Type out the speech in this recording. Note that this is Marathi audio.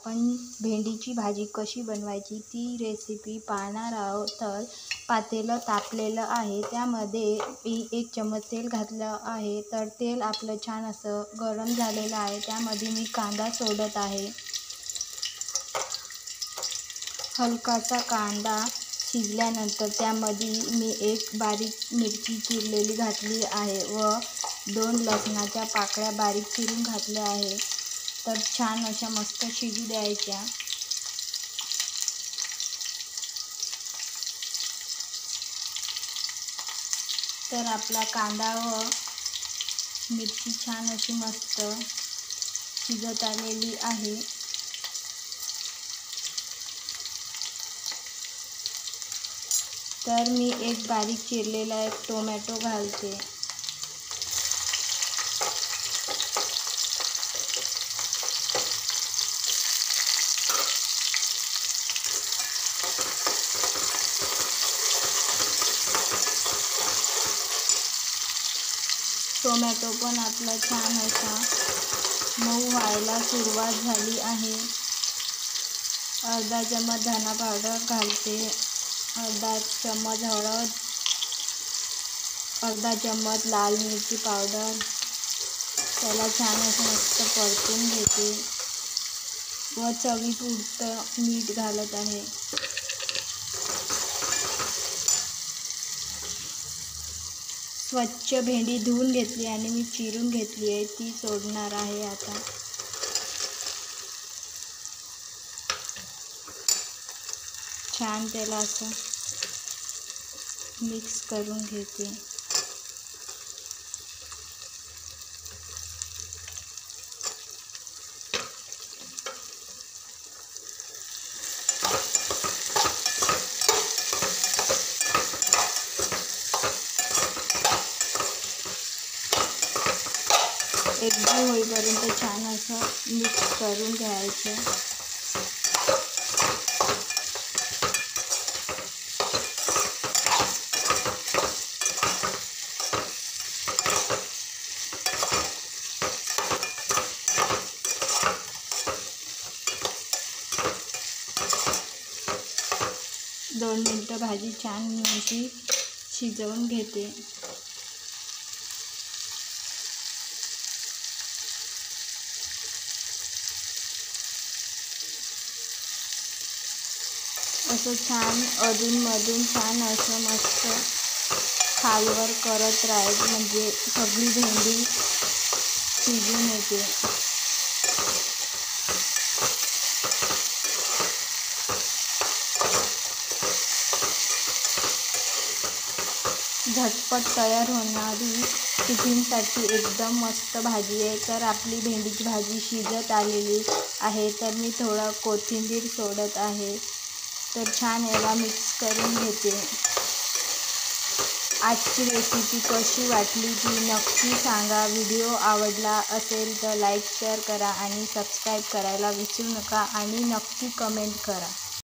आपण भेंडीची भाजी कशी बनवायची ती रेसिपी पाहणार आहोत। तर पातेलं तापलेलं आहे, त्यामध्ये मी 1 चम्मच तेल घातलं आहे। तर तेल आपलं छान असं गरम झालेलं आहे, त्यामध्ये मी कांदा सोडत आहे। हलकासा कांदा शिजल्यानंतर त्यामध्ये मी 1 बारीक मिरची चिरलेली घातली आहे व 2 लसणाच्या पाकळ्या बारीक चिरून घातल्या आहे। तर छान अशा मस्त शिजू द्यायच्या। तर आपला कांदा व मिरची छान अशी मस्त शिजत आलेली आहे। तर मी 1 बारीक चिरलेला टोमॅटो घालते। टोमॅटो पण आपला छान असा मऊ व्हायला सुरुवात झाली आहे। अर्धा चम्मच धना पावडर घालते, अर्धा चम्मच हळद, अर्धा चम्मच लाल मिरची पावडर। त्याला छान असं मस्त परतून घेते व चवीपुरतं मीठ घालत आहे। स्वच्छ भेंडी धुवून घेतली आणि मी चिरून घेतली आहे, ती सोडणार आहे आता। छान त्याला असं मिक्स करून घेते। एकजीव होईपर्यंत छान असं मिक्स करून घ्यायचं। दोन मिनटं भाजी छान अशी शिजवून घेते। असं छान अधूनमधून छान असं मस्त खालवर करत राहायचं, म्हणजे सगळी भेंडी शिजून येते। झटपट तयार होणारी टिफिनसाठी एकदम मस्त भाजी आहे। तर आपली भेंडीची भाजी शिजत आलेली आहे, तर मी थोडं कोथिंबीर सोडत आहे। तर छान याला मिक्स करून घेते। आजची रेसिपी कशी वाटली ती नक्की सांगा। व्हिडिओ आवडला असेल तर लाईक शेअर करा आणि सबस्क्राईब करायला विसरू नका आणि नक्की कमेंट करा।